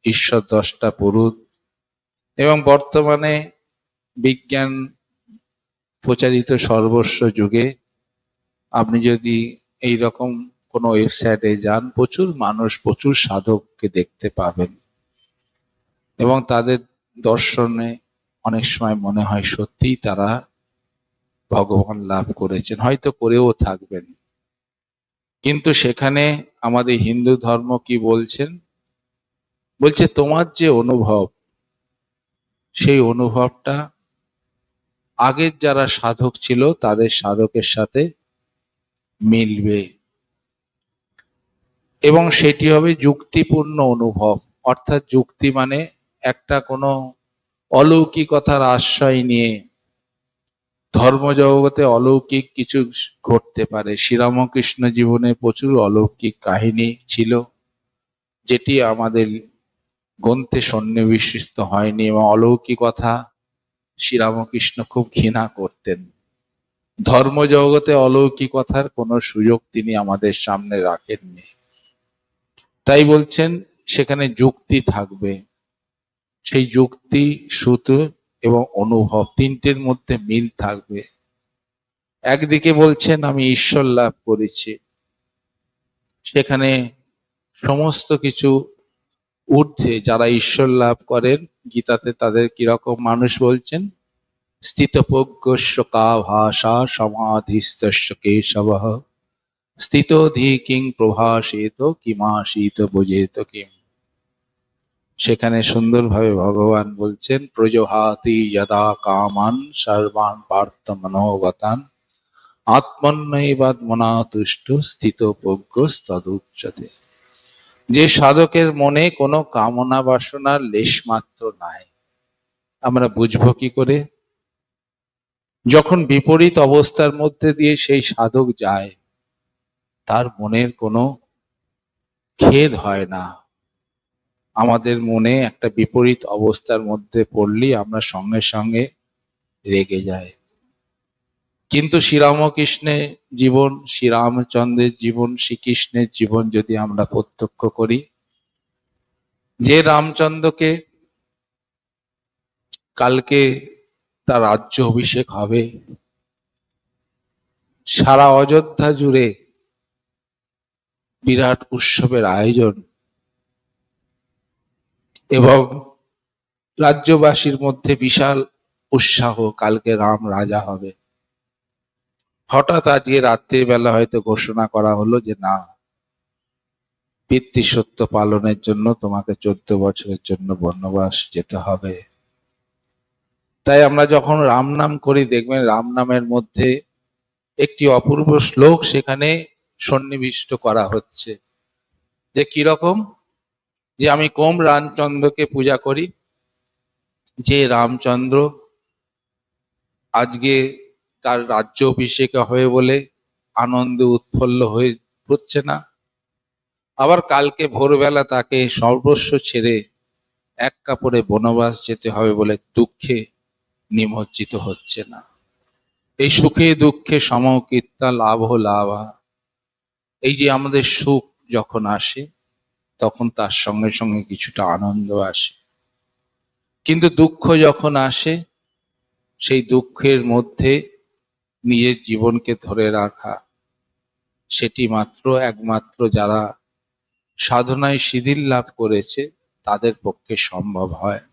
ঈশ্বর দ্রষ্টা পুরুত, এবং বর্তমানে বিজ্ঞান প্রচারিত সর্বস্ব যুগে আপনি যদি এই রকম কোনো ওয়েবসাইটে যান প্রচুর মানুষ, প্রচুর সাধককে দেখতে পাবেন, এবং তাদের দর্শনে অনেক সময় মনে হয় সত্যিই তারা ভগবান লাভ করেছেন, হয়তো করেও থাকবেন। কিন্তু সেখানে আমাদের হিন্দু ধর্ম কি বলছেন? বলছে তোমার যে অনুভব সেই অনুভবটা আগের যারা সাধক ছিল তাদের সাধকের সাথে মিলবে, এবং সেটি হবে যুক্তিপূর্ণ অনুভব। অর্থাৎ যুক্তি মানে একটা কোনো অলৌকিকতার আশ্রয় নিয়ে ধর্মজগতে অলৌকিক কিছু ঘটতে পারে। শ্রীরামকৃষ্ণ জীবনে প্রচুর অলৌকিক কাহিনী ছিল যেটি আমাদের গ্রন্থে সন্নিবিষ্ট হয়নি, এবং অলৌকিকতা শ্রীরামকৃষ্ণ খুব ঘৃণা করতেন। ধর্মজগতে অলৌকিকতার কোনো সুযোগ তিনি আমাদের সামনে রাখেননি। তাই বলছেন সেখানে যুক্তি থাকবে, সেই যুক্তি, শ্রুতি এবং অনুভব তিনটের মধ্যে মিল থাকবে। একদিকে বলছেন আমি ঈশ্বর লাভ করেছি, সেখানে সমস্ত কিছু ঊর্ধ্বে যারা ঈশ্বর লাভ করেন, গীতাতে তাদের কিরকম মানুষ বলছেন, স্থিতপ্রজ্ঞস্য কা ভাষা সমাধিস্থস্য কেশবঃ স্থিতধি কিং প্রভাসেত কিমাসীত বুঝেত কিম। সেখানে সুন্দরভাবে ভগবান বলছেন, প্রজহাতি যদা কামান সর্বান পার্থ মনোগতান আত্মন্নৈবাত্মনা তুষ্ট স্থিত প্রজ্ঞস্তদুচ্যতে। যে সাধকের মনে কোনো কামনা বাসনার লেশ মাত্র নাই, আমরা বুঝবো কি করে? যখন বিপরীত অবস্থার মধ্যে দিয়ে সেই সাধক যায়, তার মনের কোনো খেদ হয় না। আমাদের মনে একটা বিপরীত অবস্থার মধ্যে পড়লেই আমরা সঙ্গে সঙ্গে রেগে যাই। কিন্তু শ্রীরামকৃষ্ণের জীবন, শ্রীরামচন্দ্রের জীবন, শ্রীকৃষ্ণের জীবন যদি আমরা প্রত্যক্ষ করি, যে রামচন্দ্রকে কালকে তার রাজ্য অভিষেক হবে, সারা অযোধ্যা জুড়ে বিরাট উৎসবের আয়োজন এবং রাজ্যবাসীর মধ্যে বিশাল উৎসাহ, কালকে রাম রাজা হবে। হঠাৎ আজকে রাত্রির বেলা হয়তো ঘোষণা করা হলো যে না, পিতৃসত্য পালনের জন্য তোমাকে 14 বছরের জন্য বনবাস যেতে হবে। তাই আমরা যখন রাম নাম করি, দেখবেন রাম নামের মধ্যে একটি অপূর্ব শ্লোক সেখানে সন্নিবিষ্ট করা হচ্ছে, যে কিরকম, যে আমি কোন রামচন্দ্রকে পূজা করি, যে রামচন্দ্র আজকে তার রাজ্য অভিষেক হবে বলে আনন্দে উৎফুল্ল হয়ে হচ্ছে না, আবার কালকে ভোরবেলা তাকে সর্বস্ব ছেড়ে এক কাপড়ে বনবাস যেতে হবে বলে দুঃখে নিমজ্জিত হচ্ছে না। এই সুখে দুঃখে সমকীর্তা লাভ লাভা। এই যে আমাদের সুখ যখন আসে, তখন তার সঙ্গে সঙ্গে কিছুটা আনন্দ আসে, কিন্তু দুঃখ যখন আসে, সেই দুঃখের মধ্যে নিজের জীবনকে ধরে রাখা, সেটি মাত্র একমাত্র যারা সাধনায় সিদ্ধির লাভ করেছে তাদের পক্ষে সম্ভব হয়।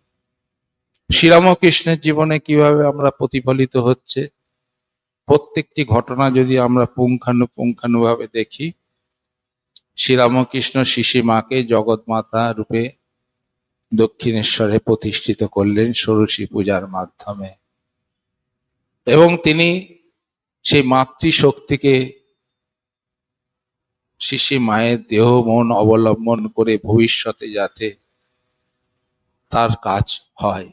শ্রীরামকৃষ্ণের জীবনে কিভাবে আমরা প্রতিফলিত হচ্ছে, প্রত্যেকটি ঘটনা যদি আমরা পুঙ্খানুপুঙ্খানুভাবে দেখি, শ্রীরামকৃষ্ণ শিশি মাকে জগৎমাতা রূপে দক্ষিণেশ্বরে প্রতিষ্ঠিত করলেন ষোড়শী পূজার মাধ্যমে, এবং তিনি সেই মাতৃশক্তিকে শিশি মায়ের দেহ মন অবলম্বন করে ভবিষ্যতে যাতে তার কাজ হয়,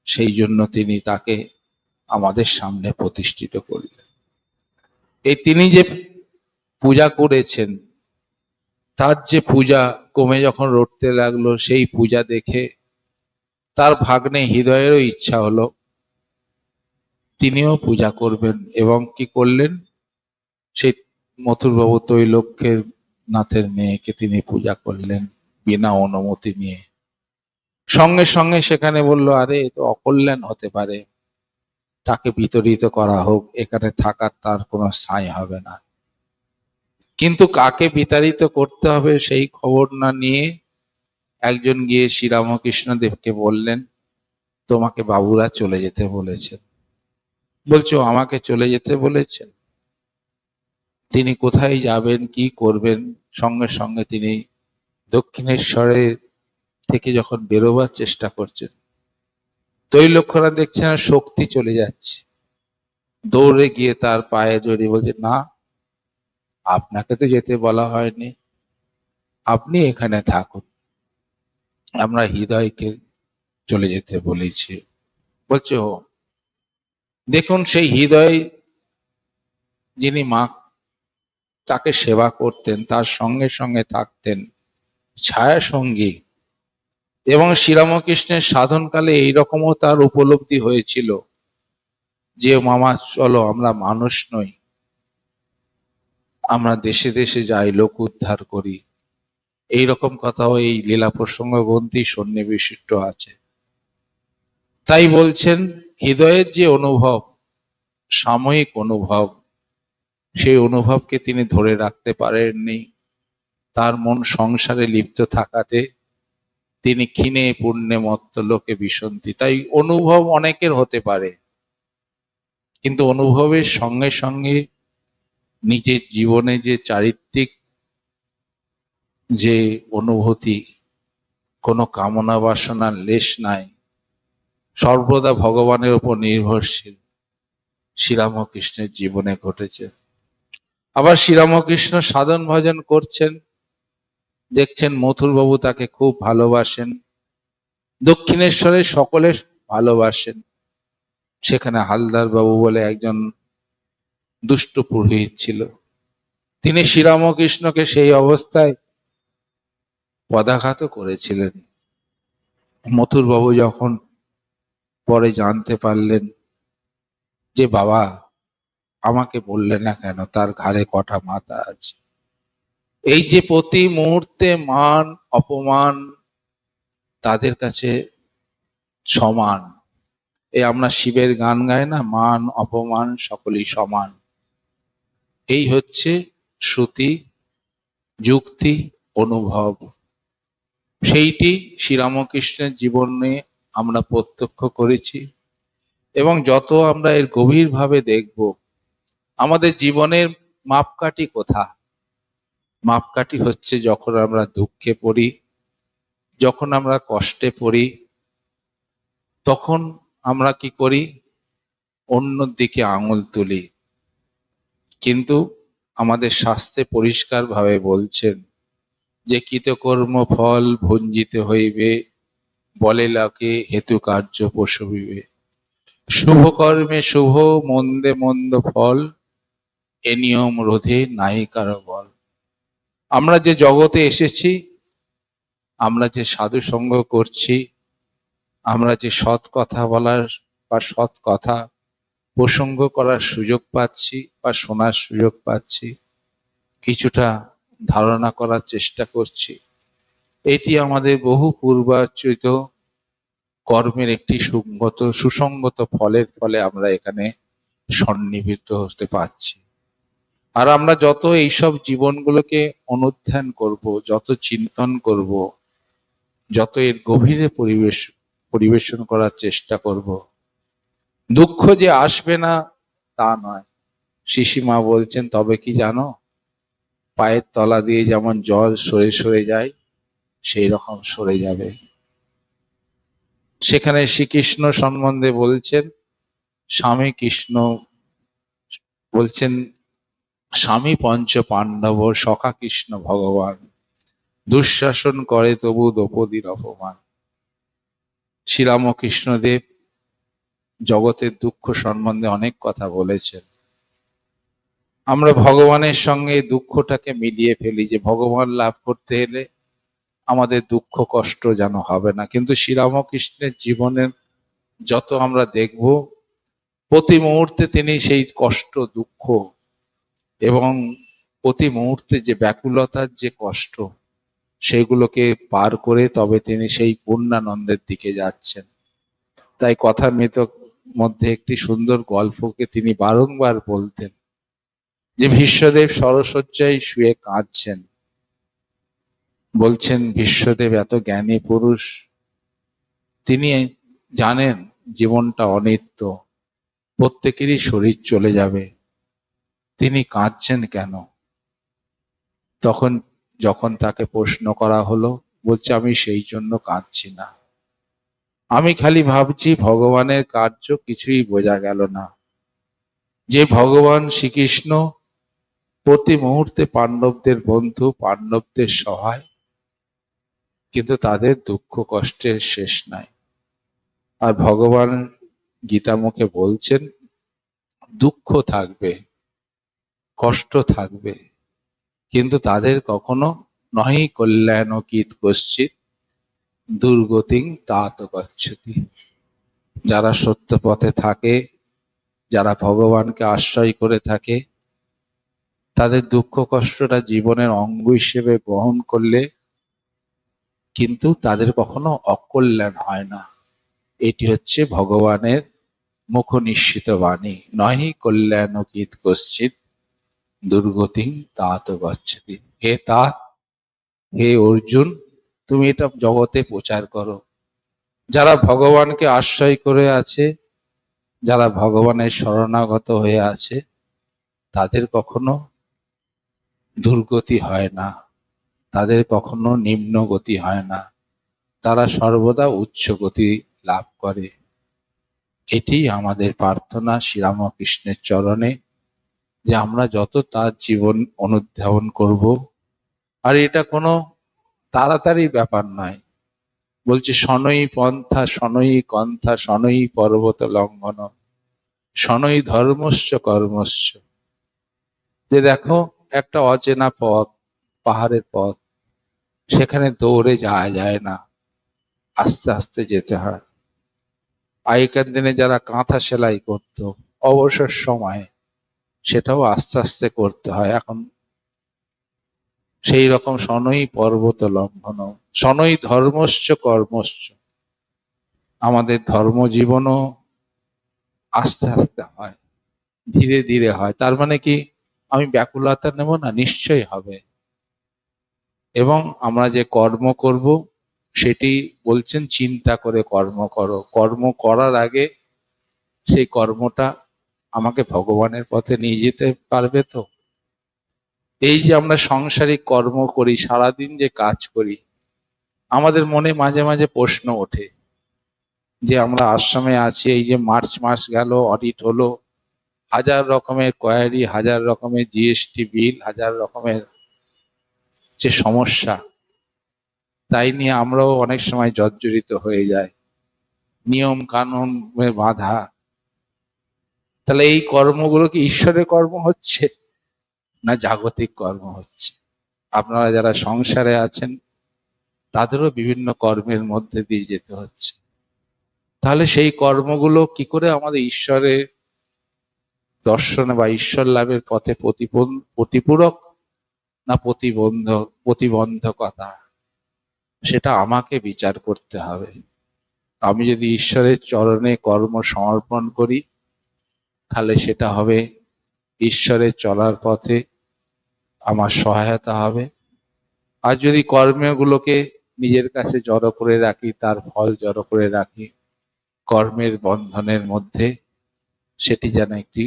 সেই জন্য তিনি তাকে আমাদের সামনে প্রতিষ্ঠিত করলেন। এই তিনি যে পূজা করেছেন, তার যে পূজা কমে যখন রটতে লাগলো, সেই পূজা দেখে তার ভাগ্নে হৃদয়েরও ইচ্ছা হলো তিনিও পূজা করবেন, এবং কি করলেন, সেই মথুরবাবু তৈলক্যের নাথের মেয়েকে তিনি পূজা করলেন বিনা অনুমতি নিয়ে। সঙ্গে সঙ্গে সেখানে বলল, আরে এ তো অকল্যাণ হতে পারে, তাকে বিতরিত করা হোক, এখানে থাকার তার কোনো ছাই হবে না। কিন্তু কাকে বিতাড়িত করতে হবে সেই খবর না নিয়ে একজন গিয়ে শ্রীরামকৃষ্ণ দেবকে বললেন, তোমাকে বাবুরা চলে যেতে বলেছেন। বলছো আমাকে চলে যেতে বলেছেন? তিনি কোথায় যাবেন, কি করবেন? সঙ্গে সঙ্গে তিনি দক্ষিণেশ্বরের থেকে যখন বেরোবার চেষ্টা করছেন, তৈলক্যরা দেখছেন শক্তি চলে যাচ্ছে, দৌড়ে গিয়ে তার পায়ে জড়িয়ে বলছে, না, আপনাকে তো যেতে বলা হয়নি, আপনি এখানে থাকুন, আমরা হৃদয়কে চলে যেতে বলেছি। বলছে ও, দেখুন সেই হৃদয় যিনি মা তাকে সেবা করতেন, তার সঙ্গে সঙ্গে থাকতেন ছায়া সঙ্গী, এবং শ্রীরামকৃষ্ণের সাধনকালে এইরকমও তার উপলব্ধি হয়েছিল যে মামা চলো, আমরা মানুষ নই, আমরা দেশে দেশে যাই, লোক উদ্ধার করি। এইরকম কথাও এই লীলা প্রসঙ্গ গ্রন্থি সন্নিবিষ্ট আছে। তাই বলছেন, হৃদয়ের যে অনুভব, সাময়িক অনুভব, সেই অনুভবকে তিনি ধরে রাখতে পারেননি। তার মন সংসারে লিপ্ত থাকাতে তিনি ক্ষীণে পুণ্যে মত্ত লোকে বিসন্তি। তাই অনুভব অনেকের হতে পারে, কিন্তু অনুভবের সঙ্গে সঙ্গে নিজের জীবনে যে চারিত্রিক যে অনুভূতি, কোনো কামনা বাসনার লেশ নাই, সর্বদা ভগবানের উপর নির্ভরশীল, শ্রীরামকৃষ্ণের জীবনে ঘটেছে। আবার শ্রীরামকৃষ্ণ সাধন ভজন করছেন, দেখছেন মথুরবাবু তাকে খুব ভালোবাসেন, দক্ষিণেশ্বরে সকলে ভালোবাসেন। সেখানে হালদার বাবু বলে একজন দুষ্ট পুরোহিত ছিল, তিনি শ্রীরামকৃষ্ণকে সেই অবস্থায় পদাঘাত করেছিলেন। মথুরবাবু যখন পরে জানতে পারলেন যে বাবা আমাকে বললে না কেন, তার ঘাড়ে কটা মাথা আছে। এই যে প্রতি মুহূর্তে মান অপমান তাদের কাছে সমান। এই আমরা শিবের গান গাই না, মান অপমান সকলেই সমান। এই হচ্ছে শ্রুতি, যুক্তি, অনুভব। সেইটি শ্রীরামকৃষ্ণের জীবনে আমরা প্রত্যক্ষ করেছি, এবং যত আমরা এর গভীরভাবে দেখব, আমাদের জীবনের মাপকাঠি কোথা? মাপকাঠি হচ্ছে যখন আমরা দুঃখে পড়ি, যখন আমরা কষ্টে পড়ি, তখন আমরা কি করি? অন্যর দিকে আঙুল তুলি। কিন্তু আমাদের শাস্ত্রে পরিষ্কারভাবে বলছেন যে কৃতকর্ম ফল ভঞ্জিতে হইবে, বলে লাকে হেতু কার্য প্রসবিবে। শুভ কর্মে শুভ, মন্দে মন্দ ফল, এ নিয়ম রোধে নাই কারো বল। আমরা যে জগতে এসেছি, আমরা যে সাধু সঙ্গ করছি, আমরা যে সৎ কথা বলার বা সৎ কথা প্রসঙ্গ করার সুযোগ পাচ্ছি বা শোনার সুযোগ পাচ্ছি, কিছুটা ধারণা করার চেষ্টা করছি, এটি আমাদের বহু পূর্বার্জিত কর্মের একটি সুসঙ্গত ফলের ফলে আমরা এখানে সন্নিহিত হতে পারছি। আর আমরা যত এইসব জীবনগুলোকে অনুধ্যান করব, যত চিন্তন করব, যত এর গভীরে পরিবেশন করার চেষ্টা করব, দুঃখ যে আসবে না তা নয়। শিশিমা বলছেন, তবে কি জানো, পায়ের তলা দিয়ে যেমন জল সরে সরে যায়, সেই রকম সরে যাবে। সেখানে শ্রীকৃষ্ণ সম্বন্ধে বলছেন, স্বামী কৃষ্ণ বলছেন, স্বামী পঞ্চ পাণ্ডব সখা কৃষ্ণ ভগবান, দুঃশাসন করে তবু দ্রৌপদীর অপমান। শ্রীরামকৃষ্ণদেব জগতের দুঃখ সম্বন্ধে অনেক কথা বলেছেন। আমরা ভগবানের সঙ্গে দুঃখটাকে মিলিয়ে ফেলি, যে ভগবান লাভ করতে হলে আমাদের দুঃখ কষ্ট যেন হবে না। কিন্তু শ্রীরামকৃষ্ণের জীবনের যত আমরা দেখব, প্রতি মুহূর্তে তিনি সেই কষ্ট, দুঃখ এবং প্রতি মুহূর্তে যে ব্যাকুলতার যে কষ্ট, সেগুলোকে পার করে তবে তিনি সেই পূর্ণানন্দের দিকে যাচ্ছেন। তাই কথা মধ্যে একটি সুন্দর গল্পকে তিনি বারংবার বলতেন, যে ভীষ্মদেব সরসজ্জায় শুয়ে কাঁদছেন। বলছেন ভীষ্মদেব এত জ্ঞানী পুরুষ, তিনি জানেন জীবনটা অনিত্য, প্রত্যেকেরই শরীর চলে যাবে, তিনি কাঁদছেন কেন? তখন যখন তাকে প্রশ্ন করা হলো, বলছে আমি সেই জন্য কাঁদছি না, আমি খালি ভাবছি ভগবানের কার্য কিছুই বোঝা গেল না। যে ভগবান শ্রীকৃষ্ণ প্রতি মুহূর্তে পাণ্ডবদের বন্ধু, পাণ্ডবদের সহায়, কিন্তু তাদের দুঃখ কষ্টের শেষ নাই। আর ভগবান গীতামুখে বলছেন, দুঃখ থাকবে, কষ্ট থাকবে, কিন্তু তাদের কখনো নহি কল্যাণ কিত কশ্চিৎ দুর্গতিং তাত গচ্ছতি। যারা সত্য পথে থাকে, যারা ভগবানকে আশ্রয় করে থাকে, তাদের দুঃখ কষ্টটা জীবনের অঙ্গ হিসেবে গ্রহণ করলে কিন্তু তাদের কখনো অকল্যাণ হয় না। এটি হচ্ছে ভগবানের মুখ নিঃসৃত বাণী, নহি কল্যাণ কিত কশ্চিৎ দুর্গতিং তাত গচ্ছতি। হে তাত, হে অর্জুন, তুমি এটা জগতে প্রচার করো। যারা ভগবানকে আশ্রয় করে আছে, যারা ভগবানের শরণাগত হয়ে আছে, তাদের কখনো দুর্গতি হয় না, তাদের কখনো নিম্ন গতি হয় না, তারা সর্বদা উচ্চ গতি লাভ করে। এটি আমাদের প্রার্থনা শ্রীরামকৃষ্ণের চরণে, যে আমরা যত তার জীবন অনুধাবন করব। আর এটা কোনো তাড়াতাড়ি ব্যাপার নয়। বলছে শনৈ পন্থা শনৈ কন্থা শনৈ পর্বত লঙ্ঘন শনৈ ধর্মস্য কর্মস্য। যে দেখো একটা অচেনা পথ, পাহাড়ের পথ, সেখানে দৌড়ে যাওয়া যায় না, আস্তে আস্তে যেতে হয়। আগেকার দিনে যারা কাঁথা সেলাই করত অবসর সময়ে, সেটাও আস্তে আস্তে করতে হয়। এখন সেই রকম শনৈ পর্বত লঙ্ঘন শনৈ ধর্মস্য কর্মস্য। আমাদের ধর্ম জীবনও আস্তে আস্তে হয়, ধীরে ধীরে হয়। তার মানে কি আমি ব্যাকুলতা নেব না? নিশ্চয়ই হবে। এবং আমরা যে কর্ম করব সেটি বলছেন চিন্তা করে কর্ম করো। কর্ম করার আগে সেই কর্মটা আমাকে ভগবানের পথে নিয়ে যেতে পারবে তো? এই যে আমরা সাংসারিক কর্ম করি, সারাদিন যে কাজ করি, আমাদের মনে মাঝে মাঝে প্রশ্ন ওঠে যে আমরা আশ্রমে আছি, এই যে মার্চ মাস গেল, অডিট হলো, হাজার রকমের কোয়ারি, হাজার রকমের জিএসটি বিল, হাজার রকমের যে সমস্যা, তাই নিয়ে আমরাও অনেক সময় জর্জরিত হয়ে যাই, নিয়ম কানুনে বাধা। তাহলে এই কর্মগুলো কি ঈশ্বরের কর্ম হচ্ছে না জাগতিক কর্ম হচ্ছে? আপনারা যারা সংসারে আছেন তাদেরও বিভিন্ন কর্মের মধ্যে দিয়ে যেতে হচ্ছে। তাহলে সেই কর্মগুলো কি করে আমাদের ঈশ্বরের দর্শনে বা ঈশ্বর লাভের পথে প্রতিপূরক না প্রতিবন্ধকতা, সেটা আমাকে বিচার করতে হবে। আমি যদি ঈশ্বরের চরণে কর্ম সমর্পণ করি, তাহলে সেটা হবে ঈশ্বরের চলার পথে আমার সহায়তা হবে। আর যদি কর্মগুলোকে নিজের কাছে জড়ো করে রাখি, তার ফল জড়ো করে রাখি কর্মের বন্ধনের মধ্যে, সেটি যেন একটি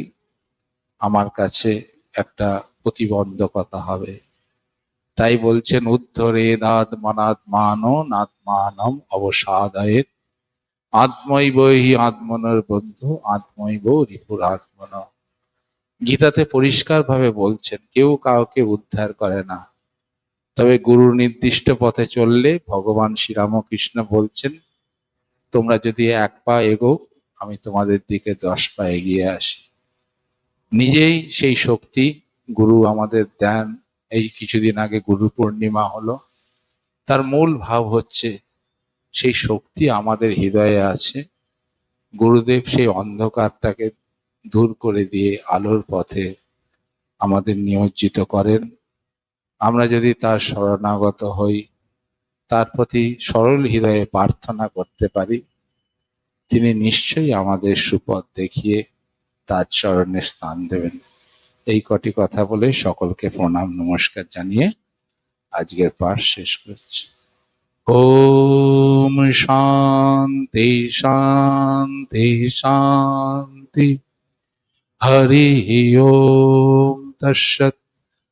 আমার কাছে একটা প্রতিবন্ধকতা হবে। তাই বলছেন উদ্ধরেদাত্মনাত্মানো নাত্মানম অবসাদয়েৎ আত্মৈব হি আত্মনর বন্ধু আত্মৈব রিপুর আত্মন। গীতাতে পরিষ্কার ভাবে বলছেন কেউ কাউকে উদ্ধার করে না, তবে গুরু নির্দিষ্ট পথে চললে ভগবান শ্রীরামকৃষ্ণ বলছেন তোমরা যদি 1 পা এগো, আমি তোমাদের দিকে 10 পা এগিয়ে আসি। নিজেই সেই শক্তি গুরু আমাদের দেন। এই কিছুদিন আগে গুরু পূর্ণিমা হলো, তার মূল ভাব হচ্ছে সেই শক্তি আমাদের হৃদয়ে আছে। গুরুদেব সেই অন্ধকারটাকে দূর করে দিয়ে আলোর পথে আমাদের নিমজ্জিত করেন। আমরা যদি তার শরণাগত হই, তার প্রতি সরল হৃদয়ে প্রার্থনা করতে পারি, তিনি নিশ্চয়ই আমাদের সুপথ দেখিয়ে তার চরণে স্থান দেবেন। এই কটি কথা বলে সকলকে প্রণাম নমস্কার জানিয়ে আজকের পাঠ শেষ করছি। ওম শান্তি শান্তি শান্তি। হরি ওম তৎসৎ।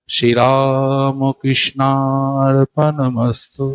শ্রীরামকৃষ্ণার্পণমস্তু।